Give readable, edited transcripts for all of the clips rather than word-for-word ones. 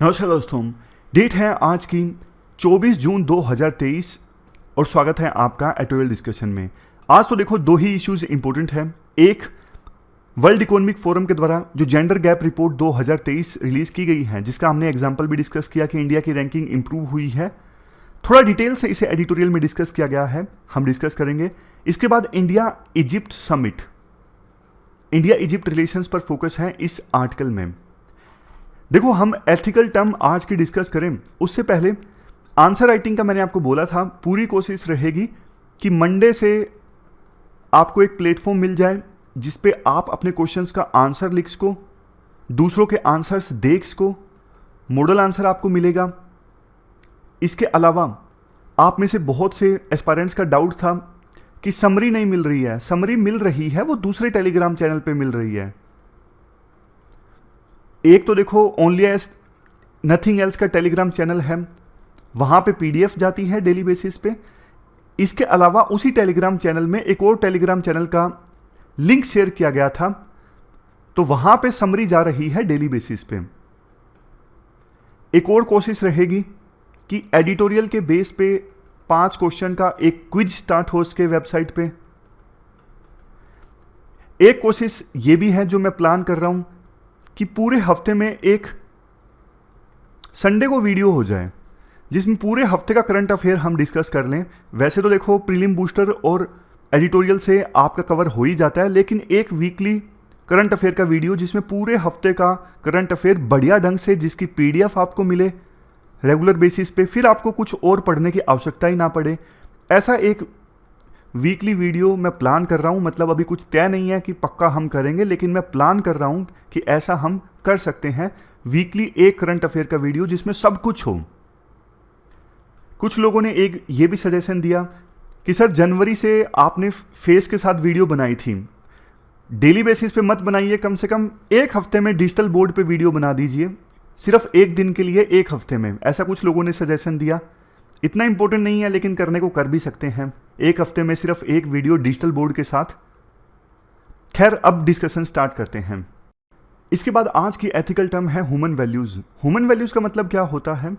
नमस्कार दोस्तों, डेट है आज की 24 जून 2023 और स्वागत है आपका एटोरियल डिस्कशन में। आज तो देखो दो ही इश्यूज इंपॉर्टेंट हैं। एक, वर्ल्ड इकोनॉमिक फोरम के द्वारा जो जेंडर गैप रिपोर्ट 2023 रिलीज की गई है, जिसका हमने एग्जांपल भी डिस्कस किया कि इंडिया की रैंकिंग इंप्रूव हुई है। थोड़ा डिटेल से इसे एडिटोरियल में डिस्कस किया गया है, हम डिस्कस करेंगे। इसके बाद India Egypt summit, India Egypt relations पर फोकस है इस आर्टिकल में। देखो, हम एथिकल टर्म आज की डिस्कस करें उससे पहले आंसर राइटिंग का मैंने आपको बोला था, पूरी कोशिश रहेगी कि मंडे से आपको एक प्लेटफॉर्म मिल जाए जिस पे आप अपने क्वेश्चंस का आंसर लिख सको, दूसरों के आंसर्स देख सको, मॉडल आंसर आपको मिलेगा। इसके अलावा आप में से बहुत से एस्पायरेंट्स का डाउट था कि समरी नहीं मिल रही है। समरी मिल रही है, वो दूसरे टेलीग्राम चैनल पे मिल रही है। एक तो देखो ओनली एज नथिंग एल्स का टेलीग्राम चैनल है, वहाँ पे पीडीएफ जाती है डेली बेसिस पे। इसके अलावा उसी टेलीग्राम चैनल में एक और टेलीग्राम चैनल का लिंक शेयर किया गया था, तो वहाँ पे समरी जा रही है डेली बेसिस पे। एक और कोशिश रहेगी कि एडिटोरियल के बेस पे 5 क्वेश्चन का एक क्विज स्टार्ट हो उसके वेबसाइट पे। एक कोशिश ये भी है जो मैं प्लान कर रहा हूँ कि पूरे हफ्ते में एक संडे को वीडियो हो जाए जिसमें पूरे हफ्ते का करंट अफेयर हम डिस्कस कर लें। वैसे तो देखो प्रीलिम बूस्टर और एडिटोरियल से आपका कवर हो ही जाता है, लेकिन एक वीकली करंट अफेयर का वीडियो जिसमें पूरे हफ्ते का करंट अफेयर बढ़िया ढंग से, जिसकी पीडीएफ आपको मिले रेगुलर बेसिस पे, फिर आपको कुछ और पढ़ने की आवश्यकता ही ना पड़े, ऐसा एक वीकली वीडियो मैं प्लान कर रहा हूँ। मतलब अभी कुछ तय नहीं है कि पक्का हम करेंगे, लेकिन मैं प्लान कर रहा हूँ कि ऐसा हम कर सकते हैं। वीकली एक करंट अफेयर का वीडियो जिसमें सब कुछ हो। कुछ लोगों ने एक ये भी सजेशन दिया कि सर जनवरी से आपने फेस के साथ वीडियो बनाई थी, डेली बेसिस पे मत बनाइए, कम से कम एक हफ्ते में डिजिटल बोर्ड पे वीडियो बना दीजिए, सिर्फ एक दिन के लिए एक हफ्ते में। ऐसा कुछ लोगों ने सजेशन दिया। इतना इंपॉर्टेंट नहीं है, लेकिन करने को कर भी सकते हैं, एक हफ्ते में सिर्फ एक वीडियो डिजिटल बोर्ड के साथ। खैर, अब डिस्कशन स्टार्ट करते हैं। इसके बाद आज की एथिकल टर्म है ह्यूमन वैल्यूज। ह्यूमन वैल्यूज का मतलब क्या होता है?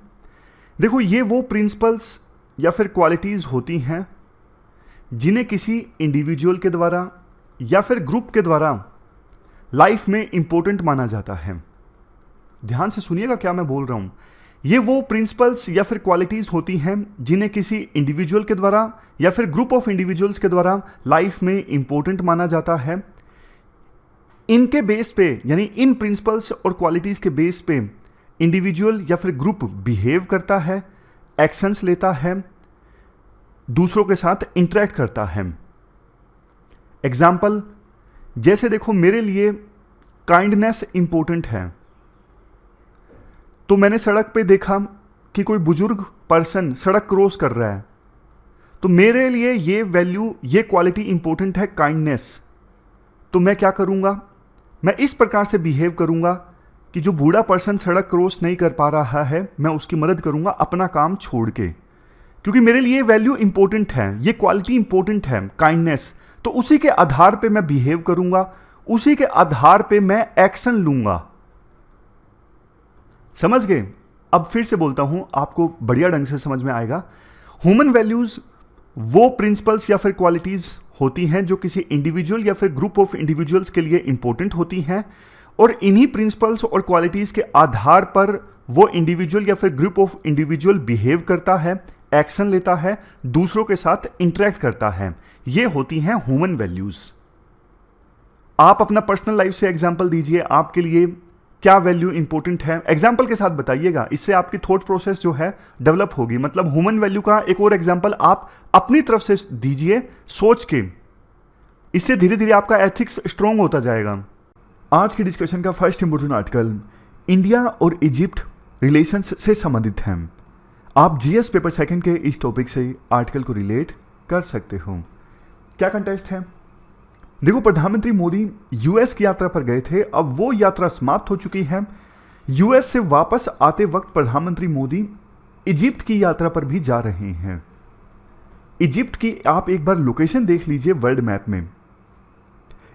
देखो, ये वो प्रिंसिपल्स या फिर क्वालिटीज होती हैं जिन्हें किसी इंडिविजुअल के द्वारा या फिर ग्रुप के द्वारा लाइफ में इंपॉर्टेंट माना जाता है। ध्यान से सुनिएगा क्या मैं बोल रहा हूं। ये वो प्रिंसिपल्स या फिर क्वालिटीज होती हैं जिन्हें किसी इंडिविजुअल के द्वारा या फिर ग्रुप ऑफ इंडिविजुअल्स के द्वारा लाइफ में इंपॉर्टेंट माना जाता है। इनके बेस पे, यानी इन प्रिंसिपल्स और क्वालिटीज के बेस पे इंडिविजुअल या फिर ग्रुप बिहेव करता है, एक्शंस लेता है, दूसरों के साथ इंटरेक्ट करता है। एग्जाम्पल, जैसे देखो मेरे लिए काइंडनेस इंपॉर्टेंट है, तो मैंने सड़क पे देखा कि कोई बुजुर्ग पर्सन सड़क क्रॉस कर रहा है, तो मेरे लिए ये वैल्यू, ये क्वालिटी इंपॉर्टेंट है, काइंडनेस। तो मैं क्या करूंगा? मैं इस प्रकार से बिहेव करूंगा कि जो बूढ़ा पर्सन सड़क क्रॉस नहीं कर पा रहा है, मैं उसकी मदद करूंगा अपना काम छोड़ के, क्योंकि मेरे लिए वैल्यू इंपॉर्टेंट है, ये क्वालिटी इंपॉर्टेंट है, काइंडनेस। तो उसी के आधार पे मैं बिहेव करूंगा, उसी के आधार पे मैं एक्शन लूंगा। समझ गए? अब फिर से बोलता हूं, आपको बढ़िया ढंग से समझ में आएगा। ह्यूमन वैल्यूज वो प्रिंसिपल्स या फिर क्वालिटीज होती हैं जो किसी इंडिविजुअल या फिर ग्रुप ऑफ इंडिविजुअल्स के लिए इंपॉर्टेंट होती हैं, और इन्हीं प्रिंसिपल्स और क्वालिटीज के आधार पर वो इंडिविजुअल या फिर ग्रुप ऑफ इंडिविजुअल बिहेव करता है, एक्शन लेता है, दूसरों के साथ इंटरेक्ट करता है। ये होती हैं ह्यूमन वैल्यूज। आप अपना पर्सनल लाइफ से एग्जांपल दीजिए, आपके लिए क्या वैल्यू इंपॉर्टेंट है, एग्जाम्पल के साथ बताइएगा। इससे आपकी थॉट प्रोसेस जो है डेवलप होगी। मतलब ह्यूमन वैल्यू का एक और एग्जाम्पल आप अपनी तरफ से दीजिए सोच के, इससे धीरे धीरे आपका एथिक्स स्ट्रांग होता जाएगा। आज की डिस्कशन का फर्स्ट इंपॉर्टेंट आर्टिकल इंडिया और इजिप्ट रिलेशंस से संबंधित है। आप जीएस पेपर सेकंड के इस टॉपिक से आर्टिकल को रिलेट कर सकते हो। क्या कंटेक्स्ट है? देखो, प्रधानमंत्री मोदी यूएस की यात्रा पर गए थे, अब वो यात्रा समाप्त हो चुकी है। यूएस से वापस आते वक्त प्रधानमंत्री मोदी इजिप्ट की यात्रा पर भी जा रहे हैं। इजिप्ट की आप एक बार लोकेशन देख लीजिए वर्ल्ड मैप में।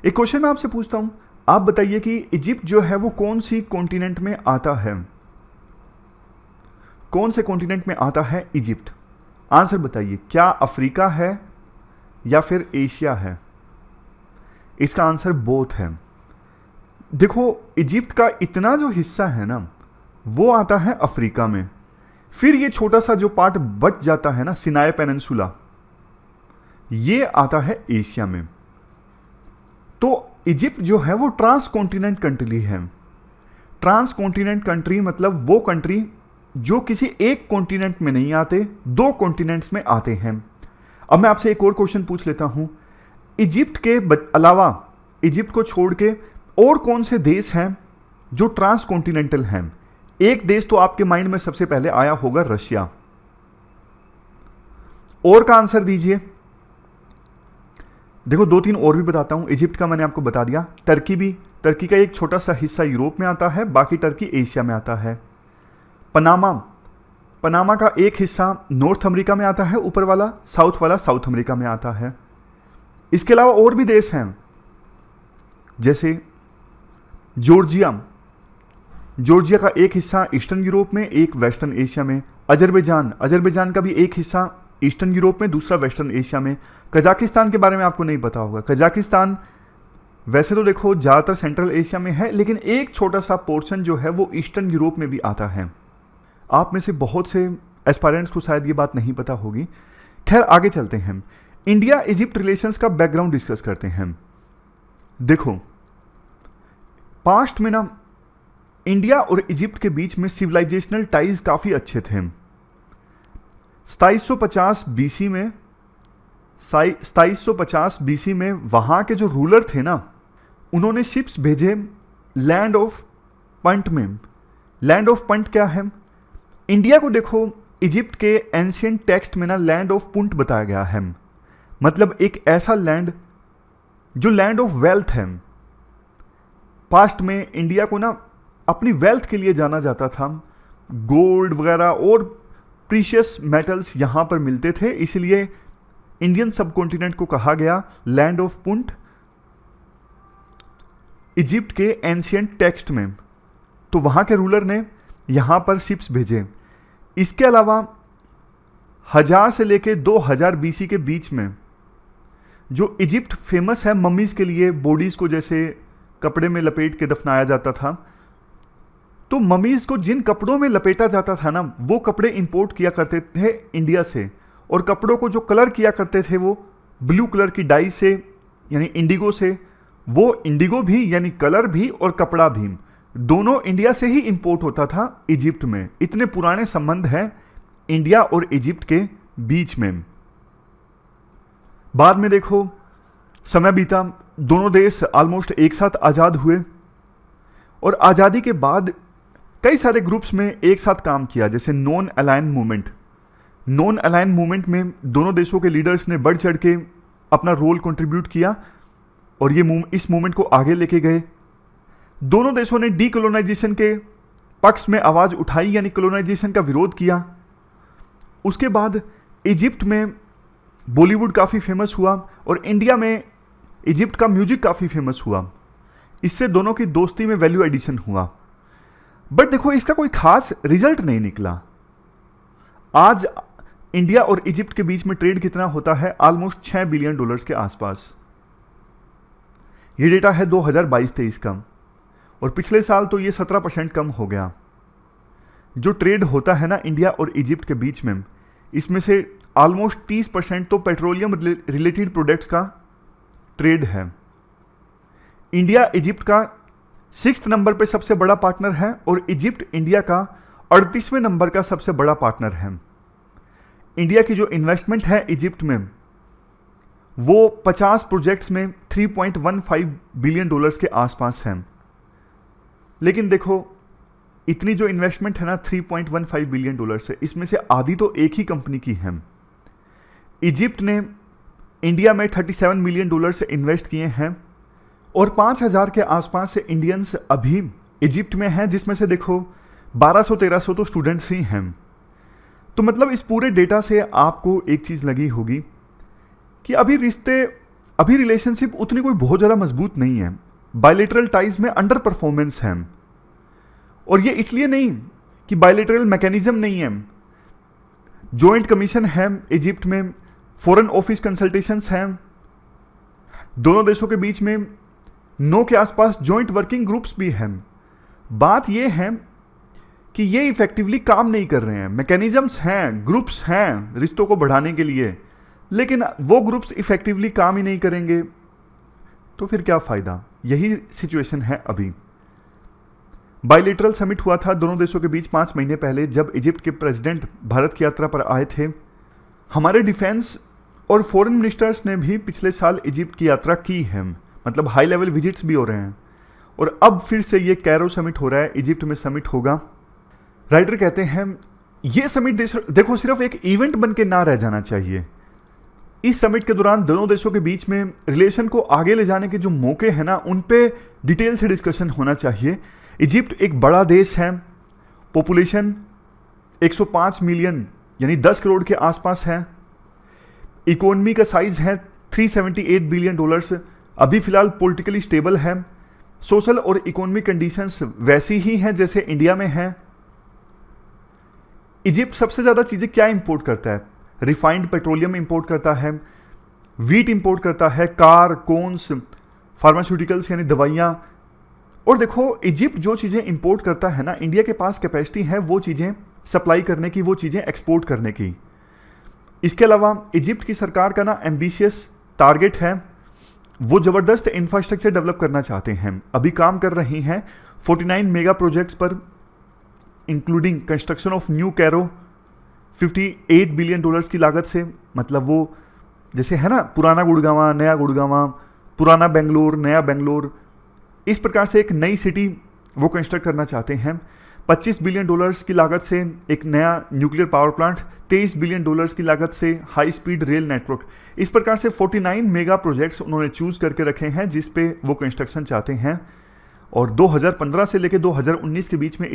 एक क्वेश्चन मैं आपसे पूछता हूं, आप बताइए कि इजिप्ट जो है वो कौन सी कॉन्टिनेंट में आता है? कौन से कॉन्टिनेंट में आता है इजिप्ट? आंसर बताइए, क्या अफ्रीका है या फिर एशिया है? इसका आंसर बोथ है। देखो, इजिप्ट का इतना जो हिस्सा है ना, वो आता है अफ्रीका में। फिर ये छोटा सा जो पार्ट बच जाता है ना, सिनाई पेनिनसुला, ये आता है एशिया में। तो इजिप्ट जो है वो ट्रांस कॉन्टिनेंट कंट्री है। ट्रांस कॉन्टिनेंट कंट्री मतलब वो कंट्री जो किसी एक कॉन्टिनेंट में नहीं आते, दो कॉन्टिनेंट्स में आते हैं। अब मैं आपसे एक और क्वेश्चन पूछ लेता हूं, इजिप्ट के अलावा, इजिप्ट को छोड़ के और कौन से देश हैं जो ट्रांस कॉन्टिनेंटल हैं? एक देश तो आपके माइंड में सबसे पहले आया होगा, रशिया। और का आंसर दीजिए। देखो, दो तीन और भी बताता हूं। इजिप्ट का मैंने आपको बता दिया। टर्की भी, टर्की का एक छोटा सा हिस्सा यूरोप में आता है, बाकी टर्की एशिया में आता है। पनामा, पनामा का एक हिस्सा नॉर्थ अमेरिका में आता है, ऊपर वाला साउथ अमेरिका में आता है। इसके अलावा और भी देश हैं, जैसे जॉर्जिया, जॉर्जिया का एक हिस्सा ईस्टर्न यूरोप में, एक वेस्टर्न एशिया में। अजरबैजान, अजरबैजान का भी एक हिस्सा ईस्टर्न यूरोप में, दूसरा वेस्टर्न एशिया में। कजाकिस्तान के बारे में आपको नहीं पता होगा। कजाकिस्तान वैसे तो देखो ज़्यादातर सेंट्रल एशिया में है, लेकिन एक छोटा सा पोर्शन जो है वो ईस्टर्न यूरोप में भी आता है। आप में से बहुत से एस्पायरेंट्स को शायद ये बात नहीं पता होगी। खैर, आगे चलते हैं। इंडिया इजिप्ट रिलेशंस का बैकग्राउंड डिस्कस करते हैं। देखो, पास्ट में ना इंडिया और इजिप्ट के बीच में सिविलाइजेशनल टाइज काफ़ी अच्छे थे। 2750 बीसी में 2750 बीसी में वहाँ के जो रूलर थे ना, उन्होंने शिप्स भेजे लैंड ऑफ पंट में। लैंड ऑफ पंट क्या है? इंडिया को देखो, इजिप्ट के एंशियंट टेक्स्ट में ना लैंड ऑफ पुंट बताया गया है, मतलब एक ऐसा लैंड जो लैंड ऑफ वेल्थ है। पास्ट में इंडिया को ना अपनी वेल्थ के लिए जाना जाता था। गोल्ड वगैरह और प्रीशियस मेटल्स यहाँ पर मिलते थे, इसलिए इंडियन सबकॉन्टिनेंट को कहा गया लैंड ऑफ पुंट इजिप्ट के एंशियंट टेक्स्ट में। तो वहाँ के रूलर ने यहाँ पर शिप्स भेजे। इसके अलावा 1000 से लेके 2000 बीसी के बीच में जो इजिप्ट फेमस है मम्मीज के लिए, बॉडीज को जैसे कपड़े में लपेट के दफनाया जाता था, तो मम्मीज को जिन कपड़ों में लपेटा जाता था ना, वो कपड़े इंपोर्ट किया करते थे इंडिया से। और कपड़ों को जो कलर किया करते थे वो ब्लू कलर की डाई से, यानी इंडिगो से। वो इंडिगो भी यानी कलर भी और कपड़ा भी दोनों इंडिया से ही इंपोर्ट होता था इजिप्ट में। इतने पुराने संबंध हैं इंडिया और इजिप्ट के बीच में। बाद में देखो, समय बीता, दोनों देश ऑलमोस्ट एक साथ आज़ाद हुए और आज़ादी के बाद कई सारे ग्रुप्स में एक साथ काम किया, जैसे non align movement. Non align movement में दोनों देशों के लीडर्स ने बढ़ चढ़ के अपना रोल कंट्रीब्यूट किया और ये इस मूवमेंट को आगे लेके गए। दोनों देशों ने डीकोलोनाइजेशन के पक्ष में आवाज़ उठाई, यानी कोलोनाइजेशन का विरोध किया। उसके बाद इजिप्ट में बॉलीवुड काफ़ी फेमस हुआ और इंडिया में इजिप्ट का म्यूजिक काफ़ी फेमस हुआ। इससे दोनों की दोस्ती में वैल्यू एडिशन हुआ। बट देखो, इसका कोई खास रिजल्ट नहीं निकला। आज इंडिया और इजिप्ट के बीच में ट्रेड कितना होता है? ऑलमोस्ट $6 बिलियन के आसपास। ये डेटा है 2022-23 का, और पिछले साल तो ये 17% कम हो गया। जो ट्रेड होता है ना इंडिया और इजिप्ट के बीच में, इसमें से ऑलमोस्ट 30% तो पेट्रोलियम रिलेटेड प्रोडक्ट्स का ट्रेड है। इंडिया इजिप्ट का 6th नंबर पे सबसे बड़ा पार्टनर है और इजिप्ट इंडिया का 38वें नंबर का सबसे बड़ा पार्टनर है। इंडिया की जो इन्वेस्टमेंट है इजिप्ट में, वो 50 प्रोजेक्ट्स में $3.15 बिलियन के आसपास है। लेकिन देखो, इतनी जो इन्वेस्टमेंट है ना $3.15 बिलियन से, इसमें से आधी तो एक ही कंपनी की है। इजिप्ट ने इंडिया में $37 मिलियन से इन्वेस्ट किए हैं और 5000 के आसपास से इंडियंस अभी इजिप्ट में हैं, जिसमें से देखो 1200-1300 तो स्टूडेंट्स ही हैं। तो मतलब इस पूरे डेटा से आपको एक चीज़ लगी होगी कि अभी रिलेशनशिप उतनी कोई बहुत ज़्यादा मजबूत नहीं है। बायलैटरल टाइज में अंडर परफॉर्मेंस है, और ये इसलिए नहीं कि बायलैटरल मैकेनिज्म नहीं है, जॉइंट कमीशन है इजिप्ट में, फॉरेन ऑफिस कंसल्टेशंस हैं, दोनों देशों के बीच में 9 के आसपास जॉइंट वर्किंग ग्रुप्स भी हैं। बात यह है कि ये इफेक्टिवली काम नहीं कर रहे हैं। मैकेनिज्म्स हैं, ग्रुप्स हैं रिश्तों को बढ़ाने के लिए, लेकिन वो ग्रुप्स इफेक्टिवली काम ही नहीं करेंगे तो फिर क्या फ़ायदा। यही सिचुएशन है अभी। बायलैटरल समिट हुआ था दोनों देशों के बीच 5 महीने पहले, जब इजिप्ट के प्रेसिडेंट भारत की यात्रा पर आए थे। हमारे डिफेंस और फॉरेन मिनिस्टर्स ने भी पिछले साल इजिप्ट की यात्रा की है, मतलब हाई लेवल विजिट्स भी हो रहे हैं। और अब फिर से ये कैरो समिट हो रहा है, इजिप्ट में समिट होगा। राइटर कहते हैं ये समिट देखो सिर्फ एक इवेंट बन के ना रह जाना चाहिए। इस समिट के दौरान दोनों देशों के बीच में रिलेशन को आगे ले जाने के जो मौके हैं ना, उन पे डिटेल से डिस्कशन होना चाहिए। इजिप्ट एक बड़ा देश है, पॉपुलेशन 105 मिलियन यानी 10 करोड़ के आसपास है। इकोनॉमी का साइज है $378 बिलियन। अभी फिलहाल पॉलिटिकली स्टेबल है। सोशल और इकोनॉमिक कंडीशंस वैसी ही हैं जैसे इंडिया में है। इजिप्ट सबसे ज़्यादा चीज़ें क्या इंपोर्ट करता है? रिफाइंड पेट्रोलियम इंपोर्ट करता है, वीट इंपोर्ट करता है, कार, कोन्स, फार्मास्यूटिकल्स यानी दवाइयाँ। और देखो इजिप्ट जो चीज़ें इंपोर्ट करता है ना, इंडिया के पास कैपेसिटी है वो चीज़ें सप्लाई करने की, वो चीज़ें एक्सपोर्ट करने की। इसके अलावा इजिप्ट की सरकार का ना एम्बिशियस टारगेट है, वो ज़बरदस्त इंफ्रास्ट्रक्चर डेवलप करना चाहते हैं। अभी काम कर रही हैं 49 मेगा प्रोजेक्ट्स पर, including construction of New Cairo $58 billion की लागत से। मतलब वो जैसे है ना पुराना गुड़गांवा, नया गुड़गांवा, पुराना बेंगलोर, नया बेंगलोर, इस प्रकार से एक नई सिटी वो कंस्ट्रक्ट करना चाहते हैं। $25 बिलियन की लागत से एक नया न्यूक्लियर पावर प्लांट, $23 बिलियन की लागत से हाई स्पीड रेल नेटवर्क। इस प्रकार से 49 मेगा प्रोजेक्ट्स उन्होंने चूज करके रखे हैं जिस पे वो कंस्ट्रक्शन चाहते हैं। और 2015 से लेकर 2019 के बीच में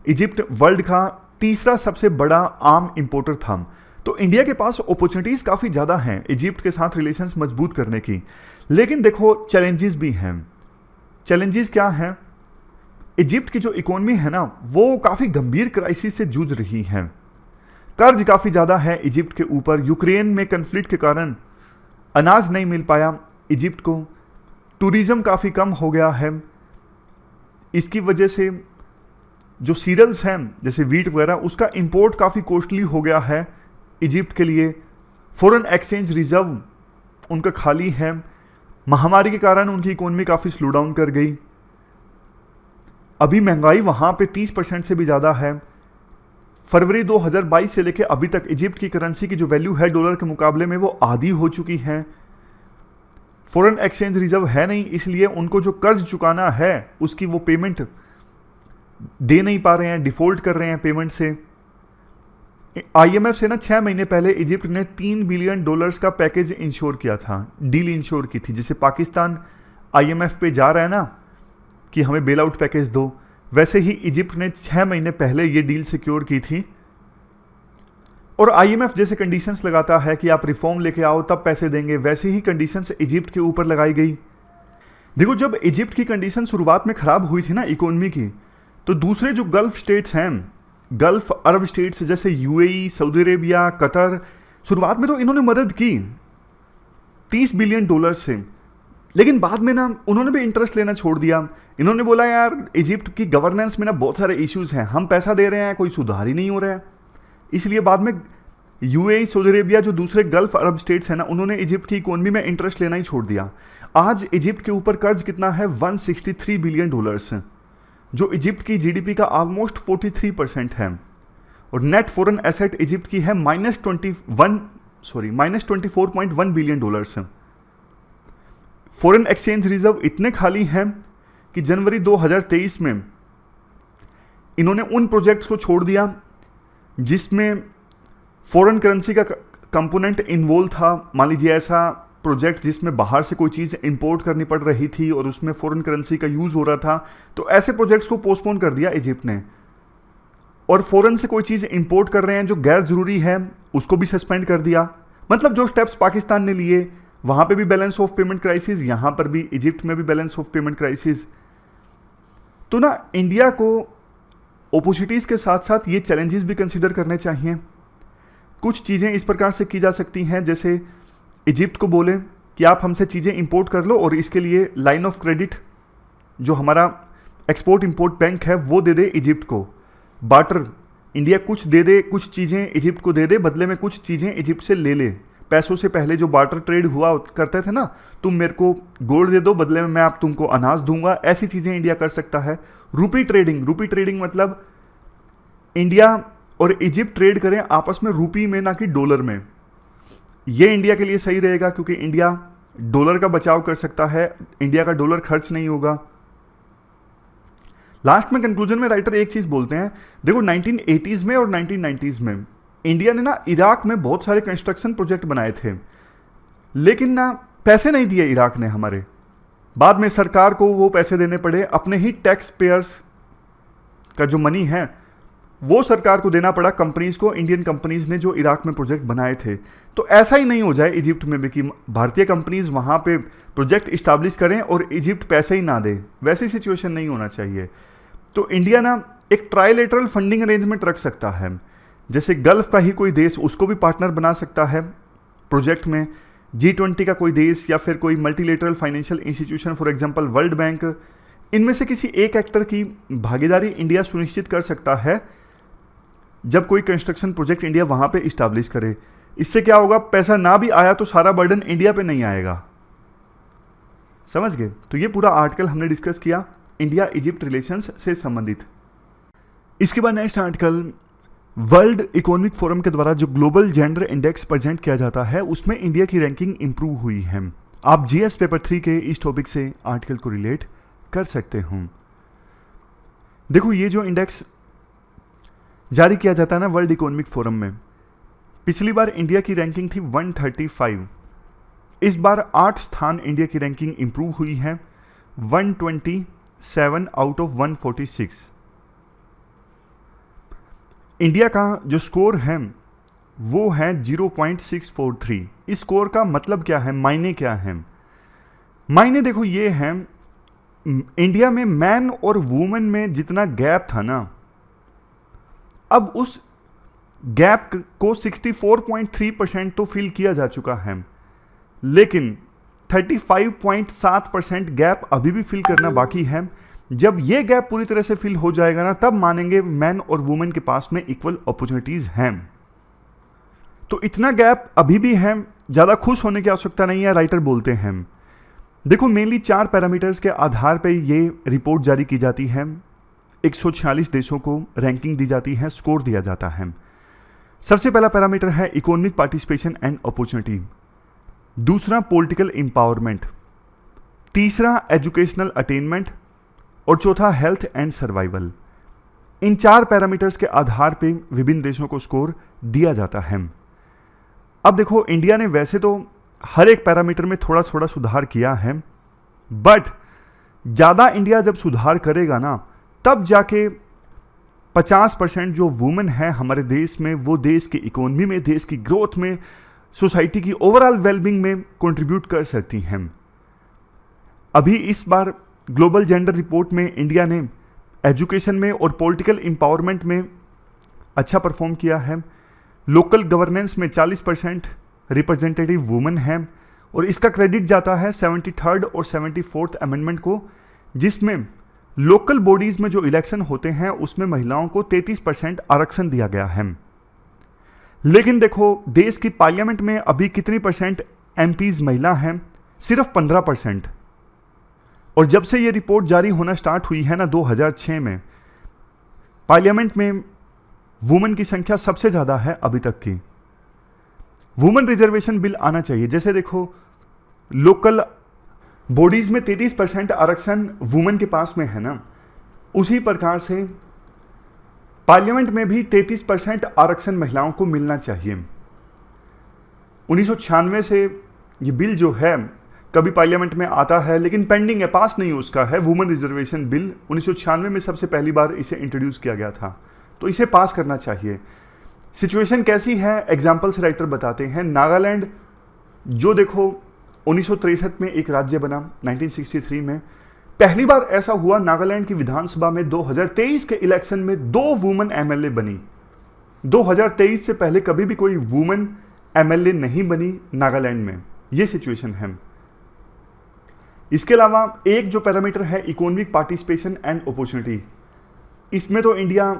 इजिप्ट वर्ल्ड का तीसरा सबसे बड़ा आम इंपोर्टर था। तो इंडिया के पास अपॉर्चुनिटीज़ काफ़ी ज़्यादा हैं इजिप्ट के साथ रिलेशंस मजबूत करने की। लेकिन देखो चैलेंजेस भी हैं। चैलेंजेस क्या हैं? इजिप्ट की जो इकोनॉमी है ना, वो काफ़ी गंभीर क्राइसिस से जूझ रही है। कर्ज काफ़ी ज़्यादा है इजिप्ट के ऊपर। यूक्रेन में कन्फ्लिक्ट के कारण अनाज नहीं मिल पाया इजिप्ट को। टूरिज़्म काफ़ी कम हो गया है। इसकी वजह से जो सीरियल्स हैं जैसे वीट वगैरह, उसका इंपोर्ट काफ़ी कॉस्टली हो गया है इजिप्ट के लिए। फॉरेन एक्सचेंज रिजर्व उनका खाली है। महामारी के कारण उनकी इकोनॉमी काफ़ी स्लो डाउन कर गई। अभी महंगाई वहाँ पे 30% से भी ज़्यादा है। फरवरी 2022 से लेकर अभी तक इजिप्ट की करेंसी की जो वैल्यू है डॉलर के मुकाबले में वो आधी हो चुकी है। फॉरेन एक्सचेंज रिजर्व है नहीं, इसलिए उनको जो कर्ज चुकाना है उसकी वो पेमेंट दे नहीं पा रहे हैं, डिफॉल्ट कर रहे हैं पेमेंट से। आईएमएफ से ना 6 महीने पहले इजिप्ट ने $3 बिलियन का पैकेज इंश्योर किया था, डील इंश्योर की थी। जैसे पाकिस्तान आईएमएफ पे जा रहा है ना कि हमें बेल आउट पैकेज दो, वैसे ही इजिप्ट ने 6 महीने पहले ये डील सिक्योर की थी। और आईएमएफ जैसे कंडीशंस लगाता है कि आप रिफॉर्म लेके आओ तब पैसे देंगे, वैसे ही कंडीशंस इजिप्ट के ऊपर लगाई गई। देखो जब इजिप्ट की कंडीशन शुरुआत में खराब हुई थी ना इकोनॉमी की, तो दूसरे जो गल्फ स्टेट्स हैं, गल्फ अरब स्टेट्स जैसे यूएई, सऊदी अरेबिया, कतर, शुरुआत में तो इन्होंने मदद की $30 बिलियन से। लेकिन बाद में ना उन्होंने भी इंटरेस्ट लेना छोड़ दिया। इन्होंने बोला यार इजिप्ट की गवर्नेंस में ना बहुत सारे इश्यूज हैं, हम पैसा दे रहे हैं कोई सुधार ही नहीं हो रहा है। इसलिए बाद में यूएई, सऊदी अरेबिया जो दूसरे गल्फ अरब स्टेट्स हैं ना, उन्होंने इजिप्ट की इकोनॉमी में इंटरेस्ट लेना ही छोड़ दिया। आज इजिप्ट के ऊपर कर्ज कितना है? $163 बिलियन, जो इजिप्ट की जीडीपी का ऑलमोस्ट 43% है। और नेट फॉरेन एसेट इजिप्ट की है -24.1 बिलियन। फॉरेन एक्सचेंज रिजर्व इतने खाली हैं कि जनवरी 2023 में इन्होंने उन प्रोजेक्ट्स को छोड़ दिया जिसमें फॉरेन करेंसी का कंपोनेंट इन्वॉल्व था। मान लीजिए ऐसा प्रोजेक्ट जिसमें बाहर से कोई चीज़ इंपोर्ट करनी पड़ रही थी और उसमें फॉरेन करेंसी का यूज़ हो रहा था, तो ऐसे प्रोजेक्ट्स को पोस्टपोन कर दिया इजिप्ट ने। और फॉरेन से कोई चीज़ इंपोर्ट कर रहे हैं जो गैर ज़रूरी है, उसको भी सस्पेंड कर दिया। मतलब जो स्टेप्स पाकिस्तान ने लिए, वहाँ पे भी बैलेंस ऑफ पेमेंट क्राइसिस, यहाँ पर भी इजिप्ट में भी बैलेंस ऑफ पेमेंट क्राइसिस। तो ना इंडिया को अपॉर्चुनिटीज़ के साथ साथ ये चैलेंजेस भी कंसिडर करने चाहिए। कुछ चीज़ें इस प्रकार से की जा सकती हैं, जैसे इजिप्ट को बोले कि आप हमसे चीज़ें इंपोर्ट कर लो और इसके लिए लाइन ऑफ क्रेडिट जो हमारा एक्सपोर्ट इंपोर्ट बैंक है वो दे दे इजिप्ट को। बार्टर इंडिया कुछ दे दे, कुछ चीज़ें इजिप्ट को दे दे, बदले में कुछ चीज़ें इजिप्ट से ले ले। पैसों से पहले जो बार्टर ट्रेड हुआ करते थे ना, तुम मेरे को गोल्ड दे दो, बदले में मैं आप तुमको अनाज दूंगा, ऐसी चीज़ें इंडिया कर सकता है। रूपी ट्रेडिंग मतलब इंडिया और इजिप्ट ट्रेड करें आपस में रूपी में, ना कि डॉलर में। ये इंडिया के लिए सही रहेगा क्योंकि इंडिया डॉलर का बचाव कर सकता है, इंडिया का डॉलर खर्च नहीं होगा। लास्ट में कंक्लूजन में राइटर एक चीज बोलते हैं, देखो 1980s में और 1990s में इंडिया ने ना इराक में बहुत सारे कंस्ट्रक्शन प्रोजेक्ट बनाए थे, लेकिन ना पैसे नहीं दिए इराक ने हमारे। बाद में सरकार को वो पैसे देने पड़े, अपने ही टैक्स पेयर्स का जो मनी है वो सरकार को देना पड़ा कंपनीज को, इंडियन कंपनीज ने जो इराक में प्रोजेक्ट बनाए थे। तो ऐसा ही नहीं हो जाए इजिप्ट में भी कि भारतीय कंपनीज वहाँ पे प्रोजेक्ट इस्टेब्लिश करें और इजिप्ट पैसे ही ना दे, वैसी सिचुएशन नहीं होना चाहिए। तो इंडिया ना एक ट्राइलेटरल फंडिंग अरेंजमेंट रख सकता है, जैसे गल्फ का ही कोई देश उसको भी पार्टनर बना सकता है प्रोजेक्ट में, G20 का कोई देश या फिर कोई multilateral financial institution, for example world bank, इनमें से किसी एक एक्टर की भागीदारी इंडिया सुनिश्चित कर सकता है जब कोई कंस्ट्रक्शन प्रोजेक्ट इंडिया वहां पे इस्टेब्लिश करे। इससे क्या होगा, पैसा ना भी आया तो सारा बर्डन इंडिया पे नहीं आएगा। समझ गए? तो ये पूरा आर्टिकल हमने डिस्कस किया इंडिया इजिप्ट रिलेशंस से संबंधित। इसके बाद next article, world economic forum के द्वारा जो ग्लोबल जेंडर इंडेक्स प्रेजेंट किया जाता है उसमें इंडिया की रैंकिंग इंप्रूव हुई है। आप जीएस पेपर 3 के इस टॉपिक से आर्टिकल को रिलेट कर सकते हो। देखो ये जो इंडेक्स जारी किया जाता है ना वर्ल्ड इकोनॉमिक फोरम में, पिछली बार इंडिया की रैंकिंग थी 135, इस बार 8 स्थान इंडिया की रैंकिंग इंप्रूव हुई है, 127 आउट ऑफ 146। इंडिया का जो स्कोर है वो है 0.643। इस स्कोर का मतलब क्या है, मायने क्या है? मायने देखो ये है, इंडिया में मैन और वुमेन में जितना गैप था ना, अब उस गैप को 64.3% तो फिल किया जा चुका है, लेकिन 35.7% गैप अभी भी फिल करना बाकी है। जब ये गैप पूरी तरह से फिल हो जाएगा ना, तब मानेंगे मैन और वुमेन के पास में इक्वल अपॉर्चुनिटीज हैं। तो इतना गैप अभी भी है, ज़्यादा खुश होने की आवश्यकता नहीं है, राइटर बोलते हैं। देखो मेनली 4 पैरामीटर्स के आधार पर ये रिपोर्ट जारी की जाती है, 146 देशों को रैंकिंग दी जाती है, स्कोर दिया जाता है। सबसे पहला पैरामीटर है इकोनॉमिक पार्टिसिपेशन एंड अपॉर्चुनिटी, दूसरा पॉलिटिकल एम्पावरमेंट, तीसरा एजुकेशनल अटेनमेंट और चौथा health and survival. In 4 parameters के आधार पे विभिन्न देशों को स्कोर दिया जाता है। अब देखो इंडिया ने वैसे तो हर एक पैरामीटर में थोड़ा थोड़ा सुधार किया है, बट ज़्यादा इंडिया जब सुधार करेगा ना, तब जाके 50% जो वुमेन है हमारे देश में, वो देश की इकोनॉमी में, देश की ग्रोथ में, सोसाइटी की ओवरऑल वेलबींग में कंट्रीब्यूट कर सकती हैं। अभी इस बार ग्लोबल जेंडर रिपोर्ट में इंडिया ने एजुकेशन में और पॉलिटिकल एम्पावरमेंट में अच्छा परफॉर्म किया है। लोकल गवर्नेंस में 40% रिप्रेजेंटेटिव वुमेन हैं और इसका क्रेडिट जाता है 73rd और 74th अमेंडमेंट को, जिसमें लोकल बॉडीज में जो इलेक्शन होते हैं उसमें महिलाओं को 33% आरक्षण दिया गया है। लेकिन देखो देश की पार्लियामेंट में अभी कितनी परसेंट एमपीज महिला हैं, सिर्फ 15%। और जब से ये रिपोर्ट जारी होना स्टार्ट हुई है ना 2006 में, पार्लियामेंट में वुमेन की संख्या सबसे ज़्यादा है अभी तक की। वुमेन रिजर्वेशन बिल आना चाहिए। जैसे देखो लोकल बॉडीज में 33% आरक्षण वुमेन के पास में है ना, उसी प्रकार से पार्लियामेंट में भी 33% आरक्षण महिलाओं को मिलना चाहिए। 1996 से ये बिल जो है कभी पार्लियामेंट में आता है, लेकिन पेंडिंग है, पास नहीं उसका है। वुमेन रिजर्वेशन बिल 1996 में सबसे पहली बार इसे इंट्रोड्यूस किया गया था, तो इसे पास करना चाहिए। सिचुएशन कैसी है, एग्जाम्पल से राइटर बताते हैं। नागालैंड जो देखो 1963 में एक राज्य बना, 1963 में, पहली बार ऐसा हुआ नागालैंड की विधानसभा में 2023 के इलेक्शन में 2 वुमेन एमएलए बनी। 2023 से पहले कभी भी कोई वुमेन एमएलए नहीं बनी नागालैंड में, यह सिचुएशन है। इसके अलावा एक जो पैरामीटर है इकोनॉमिक पार्टिसिपेशन एंड अपॉर्चुनिटी, इसमें तो इंडिया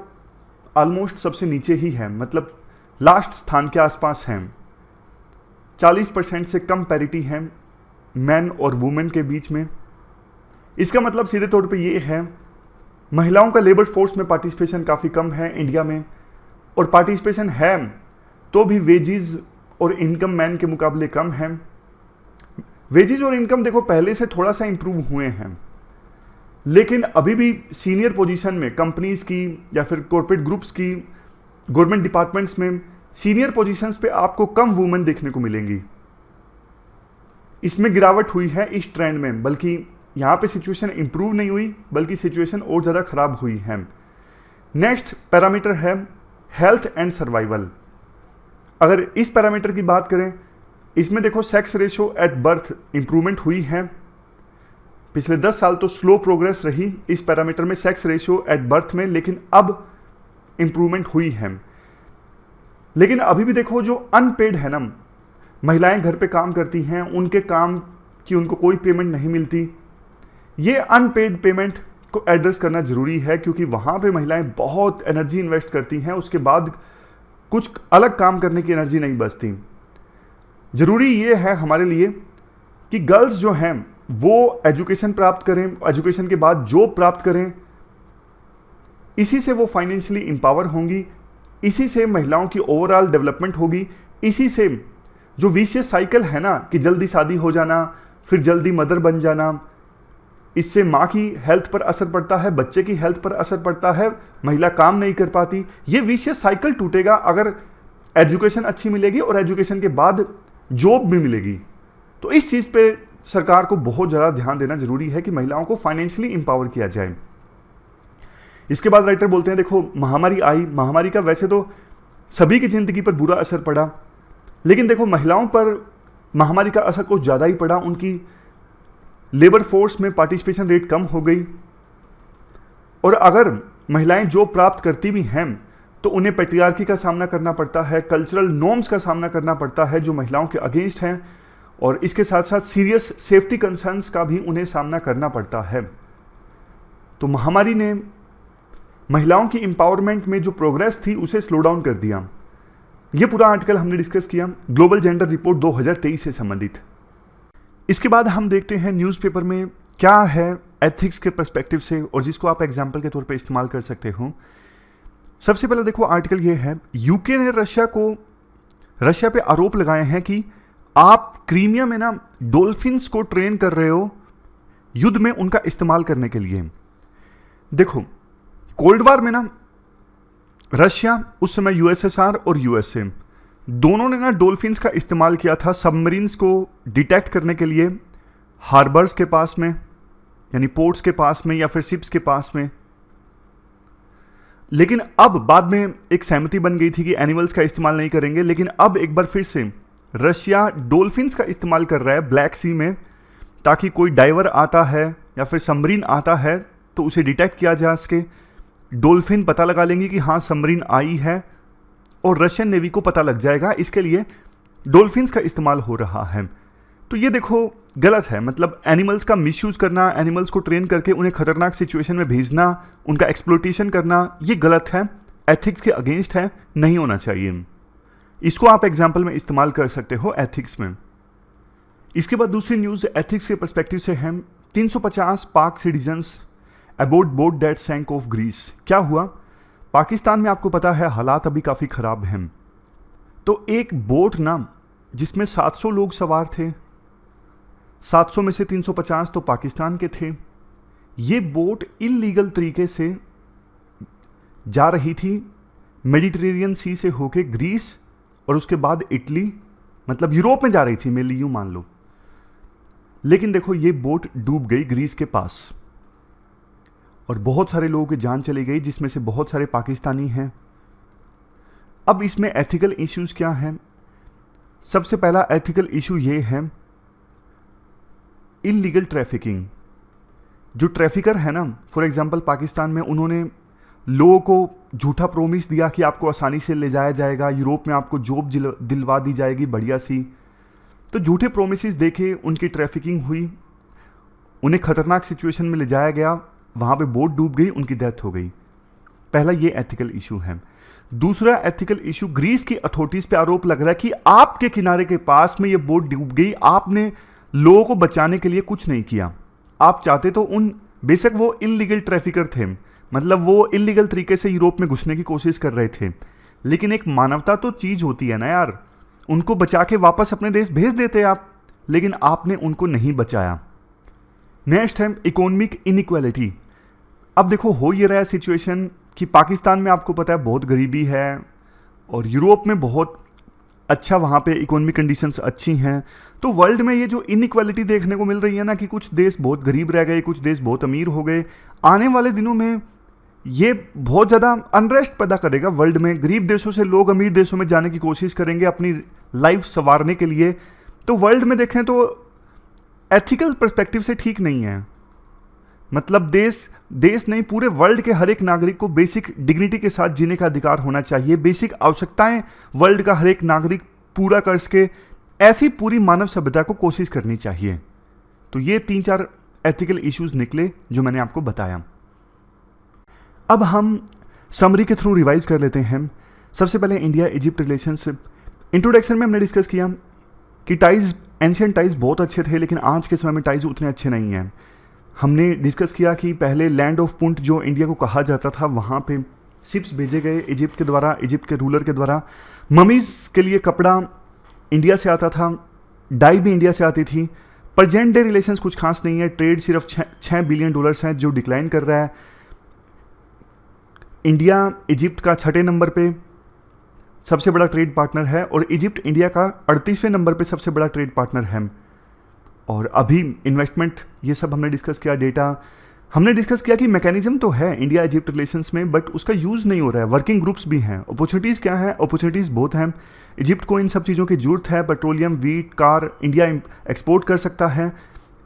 ऑलमोस्ट सबसे नीचे ही है, मतलब लास्ट स्थान के आसपास है। 40% से कम पैरिटी है मैन और वुमेन के बीच में। इसका मतलब सीधे तौर पे ये है, महिलाओं का लेबर फोर्स में पार्टिसिपेशन काफ़ी कम है इंडिया में, और पार्टिसिपेशन है तो भी वेजेस और इनकम मैन के मुकाबले कम है। वेजेस और इनकम देखो पहले से थोड़ा सा इंप्रूव हुए हैं, लेकिन अभी भी सीनियर पोजीशन में कंपनीज की या फिर कॉर्पोरेट ग्रुप्स की, गवर्नमेंट डिपार्टमेंट्स में सीनियर पोजीशंस पे आपको कम वुमेन देखने को मिलेंगी। इसमें गिरावट हुई है इस ट्रेंड में, बल्कि यहाँ पे सिचुएशन इंप्रूव नहीं हुई बल्कि सिचुएशन और ज़्यादा खराब हुई है। नेक्स्ट पैरामीटर है हेल्थ एंड सर्वाइवल। अगर इस पैरामीटर की बात करें, इसमें देखो sex ratio at birth improvement हुई है। पिछले 10 साल तो स्लो प्रोग्रेस रही इस पैरामीटर में सेक्स रेशियो एट बर्थ में, लेकिन अब इंप्रूवमेंट हुई है। लेकिन अभी भी देखो जो अनपेड है ना, महिलाएं घर पे काम करती हैं, उनके काम की उनको कोई पेमेंट नहीं मिलती। ये अनपेड पेमेंट को एड्रेस करना जरूरी है, क्योंकि वहाँ पे महिलाएं बहुत एनर्जी इन्वेस्ट करती हैं, उसके बाद कुछ अलग काम करने की एनर्जी नहीं बचती। जरूरी ये है हमारे लिए कि गर्ल्स जो हैं वो एजुकेशन प्राप्त करें, एजुकेशन के बाद जॉब प्राप्त करें, इसी से वो फाइनेंशियली एम्पावर होंगी, इसी से महिलाओं की ओवरऑल डेवलपमेंट होगी। इसी से जो विशियस साइकिल है ना कि जल्दी शादी हो जाना, फिर जल्दी मदर बन जाना, इससे माँ की हेल्थ पर असर पड़ता है, बच्चे की हेल्थ पर असर पड़ता है, महिला काम नहीं कर पाती। ये विशियस साइकिल टूटेगा अगर एजुकेशन अच्छी मिलेगी और एजुकेशन के बाद जॉब भी मिलेगी। तो इस चीज़ पे सरकार को बहुत ज़्यादा ध्यान देना जरूरी है कि महिलाओं को फाइनेंशियली एम्पावर किया जाए। इसके बाद राइटर बोलते हैं देखो महामारी आई, महामारी का वैसे तो सभी की ज़िंदगी पर बुरा असर पड़ा, लेकिन देखो महिलाओं पर महामारी का असर कुछ ज़्यादा ही पड़ा। उनकी लेबर फोर्स में पार्टिसिपेशन रेट कम हो गई, और अगर महिलाएं जॉब प्राप्त करती भी हैं तो उन्हें पैट्रियार्की का सामना करना पड़ता है, कल्चरल नॉर्म्स का सामना करना पड़ता है जो महिलाओं के अगेंस्ट हैं, और इसके साथ साथ सीरियस सेफ्टी कंसर्न्स का भी उन्हें सामना करना पड़ता है। तो महामारी ने महिलाओं की एम्पावरमेंट में जो प्रोग्रेस थी उसे स्लो डाउन कर दिया। यह पूरा आर्टिकल हमने डिस्कस किया ग्लोबल जेंडर रिपोर्ट 2023 से संबंधित। इसके बाद हम देखते हैं न्यूज़पेपर में क्या है एथिक्स के पर्सपेक्टिव से, और जिसको आप एग्जाम्पल के तौर पे इस्तेमाल कर सकते हो। सबसे पहले देखो आर्टिकल ये है, यूके ने रशिया पे आरोप लगाए हैं कि आप क्रीमिया में ना डॉल्फिन्स को ट्रेन कर रहे हो युद्ध में उनका इस्तेमाल करने के लिए। देखो कोल्ड वार में ना रशिया, उस समय यूएसएसआर और यूएसए दोनों ने ना डॉल्फिन्स का इस्तेमाल किया था सबमरीन्स को डिटेक्ट करने के लिए, हार्बर्स के पास में यानी पोर्ट्स के पास में या फिर शिप्स के पास में। लेकिन अब बाद में एक सहमति बन गई थी कि एनिमल्स का इस्तेमाल नहीं करेंगे, लेकिन अब एक बार फिर से रशिया डॉल्फिन्स का इस्तेमाल कर रहा है ब्लैक सी में, ताकि कोई डाइवर आता है या फिर सबमरीन आता है तो उसे डिटेक्ट किया जा सके। डॉल्फिन पता लगा लेंगे कि हाँ सबमरीन आई है और रशियन नेवी को पता लग जाएगा, इसके लिए डॉल्फिन्स का इस्तेमाल हो रहा है। तो ये देखो गलत है, मतलब एनिमल्स का मिसयूज़ करना, एनिमल्स को ट्रेन करके उन्हें खतरनाक सिचुएशन में भेजना, उनका एक्सप्लोटेशन करना, ये गलत है, एथिक्स के अगेंस्ट है, नहीं होना चाहिए। इसको आप एग्जाम्पल में इस्तेमाल कर सकते हो एथिक्स में। इसके बाद दूसरी न्यूज़ एथिक्स के पर्सपेक्टिव से है, 350 Pak citizens aboard boat that sank off Greece. क्या हुआ, पाकिस्तान में आपको पता है हालात अभी काफ़ी ख़राब हैं। तो एक बोट ना जिसमें 700 लोग सवार थे, 700 में से 350 तो पाकिस्तान के थे। ये बोट इल्लीगल तरीके से जा रही थी मेडिटेरेनियन सी से होके ग्रीस और उसके बाद इटली, मतलब यूरोप में जा रही थी, मेनली यूँ मान लो। लेकिन देखो ये बोट डूब गई ग्रीस के पास और बहुत सारे लोगों की जान चली गई, जिसमें से बहुत सारे पाकिस्तानी हैं। अब इसमें एथिकल इश्यूज क्या हैं? सबसे पहला एथिकल इशू ये है इल्लीगल ट्रैफिकिंग। जो ट्रैफिकर है ना, फॉर एग्जांपल पाकिस्तान में उन्होंने लोगों को झूठा प्रोमिस दिया कि आपको आसानी से ले जाया जाएगा, यूरोप में आपको जॉब दिलवा दी जाएगी बढ़िया सी। तो झूठे प्रोमिस देके उनकी ट्रैफिकिंग हुई, उन्हें खतरनाक सिचुएशन में ले जाया गया, वहाँ पे बोट डूब गई, उनकी डेथ हो गई। पहला ये एथिकल इशू है। दूसरा एथिकल इशू, ग्रीस की अथॉरिटीज पे आरोप लग रहा है कि आपके किनारे के पास में ये बोट डूब गई, आपने लोगों को बचाने के लिए कुछ नहीं किया। आप चाहते तो बेशक वो इल्लीगल ट्रैफिकर थे, मतलब वो इल्लीगल तरीके से यूरोप में घुसने की कोशिश कर रहे थे, लेकिन एक मानवता तो चीज होती है ना यार, उनको बचा के वापस अपने देश भेज देते आप, लेकिन आपने उनको नहीं बचाया। नेक्स्ट है इकोनॉमिक इनइक्वालिटी। अब देखो हो ये रहा है सिचुएशन कि पाकिस्तान में आपको पता है बहुत गरीबी है और यूरोप में बहुत अच्छा वहाँ पे इकोनॉमिक कंडीशंस अच्छी हैं। तो वर्ल्ड में ये जो इनइक्वालिटी देखने को मिल रही है ना कि कुछ देश बहुत गरीब रह गए, कुछ देश बहुत अमीर हो गए, आने वाले दिनों में ये बहुत ज़्यादा अनरेस्ट पैदा करेगा वर्ल्ड में। गरीब देशों से लोग अमीर देशों में जाने की कोशिश करेंगे अपनी लाइफ संवारने के लिए। तो वर्ल्ड में देखें तो एथिकल पर्सपेक्टिव से ठीक नहीं है, मतलब देश नहीं, पूरे वर्ल्ड के हर एक नागरिक को बेसिक डिग्निटी के साथ जीने का अधिकार होना चाहिए। बेसिक आवश्यकताएं वर्ल्ड का हर एक नागरिक पूरा कर सके, ऐसी पूरी मानव सभ्यता को कोशिश करनी चाहिए। तो ये 3-4 एथिकल इश्यूज निकले जो मैंने आपको बताया। अब हम समरी के थ्रू रिवाइज कर लेते हैं। सबसे पहले इंडिया इजिप्ट रिलेशनशिप। इंट्रोडक्शन में हमने डिस्कस किया कि टाइज, एंशियंट टाइज बहुत अच्छे थे, लेकिन आज के समय में टाइज उतने अच्छे नहीं हैं। हमने डिस्कस किया कि पहले लैंड ऑफ पुंट जो इंडिया को कहा जाता था, वहाँ पे शिप्स भेजे गए इजिप्ट के द्वारा, इजिप्ट के रूलर के द्वारा। ममीज़ के लिए कपड़ा इंडिया से आता था, डाई भी इंडिया से आती थी। प्रेजेंट डे रिलेशंस कुछ खास नहीं है, ट्रेड सिर्फ $6 बिलियन है जो डिक्लाइन कर रहा है। इंडिया इजिप्ट का 6ठे नंबर पे सबसे बड़ा ट्रेड पार्टनर है और इजिप्ट इंडिया का 38वें नंबर पे सबसे बड़ा ट्रेड पार्टनर है। और अभी इन्वेस्टमेंट, ये सब हमने डिस्कस किया। डेटा हमने डिस्कस किया कि मैकेनिज्म तो है इंडिया इजिप्ट रिलेशंस में, बट उसका यूज़ नहीं हो रहा है। वर्किंग ग्रुप्स भी हैं। अपॉर्चुनिटीज़ क्या है? अपॉर्चुनिटीज़ बहुत हैं। इजिप्ट को इन सब चीज़ों की जरूरत है। Petroleum, wheat, car India export कर सकता है।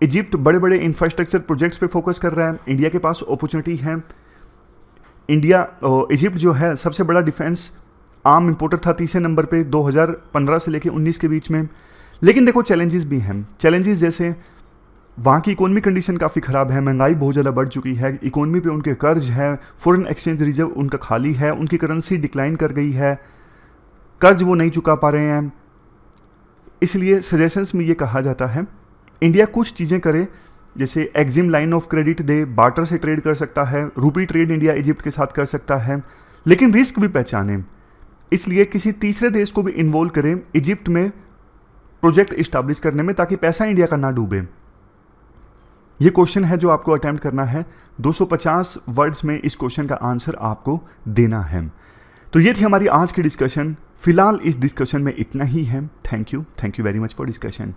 इजिप्ट बड़े बड़े इंफ्रास्ट्रक्चर प्रोजेक्ट्स पे फोकस कर रहा है। इंडिया के पास अपॉर्चुनिटी है। इजिप्ट जो है सबसे बड़ा डिफेंस आर्म इंपोर्टर था 30वें नंबर पे 2015 से लेकर 19 के बीच में। लेकिन देखो चैलेंजेस भी हैं। चैलेंजेस जैसे वहाँ की इकोनॉमी कंडीशन काफ़ी ख़राब है, महंगाई बहुत ज़्यादा बढ़ चुकी है, इकोनॉमी पे उनके कर्ज है, फॉरेन एक्सचेंज रिजर्व उनका खाली है, उनकी करेंसी डिक्लाइन कर गई है, कर्ज वो नहीं चुका पा रहे हैं। इसलिए सजेशंस में ये कहा जाता है इंडिया कुछ चीज़ें करे, जैसे EXIM line of credit they, barter से ट्रेड कर सकता है, रूपी ट्रेड इंडिया इजिप्ट के साथ कर सकता है, लेकिन रिस्क भी पहचाने। इसलिए किसी तीसरे देश को भी इन्वॉल्व करें इजिप्ट में प्रोजेक्ट इस्टेब्लिश करने में, ताकि पैसा इंडिया का ना डूबे। ये क्वेश्चन है जो आपको अटेम्प्ट करना है। 250 वर्ड्स में इस क्वेश्चन का आंसर आपको देना है। तो ये थी हमारी आज की डिस्कशन। फिलहाल इस डिस्कशन में इतना ही है। Thank you very much for discussion.